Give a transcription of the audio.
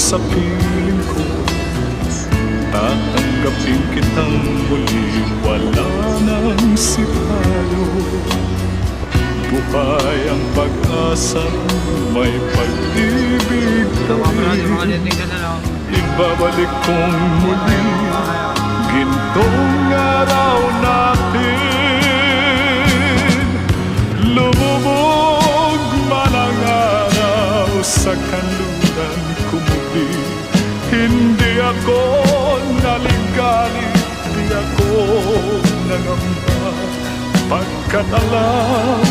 sa piling ko, tatanggapin kitang muli, wala nang sipalo. Buhay ang pag-asa, may pag-ibig tayo. Ibabalik kong muli gintong araw natin. Lumubog man ang araw sa kanluran ko muli. Hindi ako naligalig, di ako nangamba, pagkat alam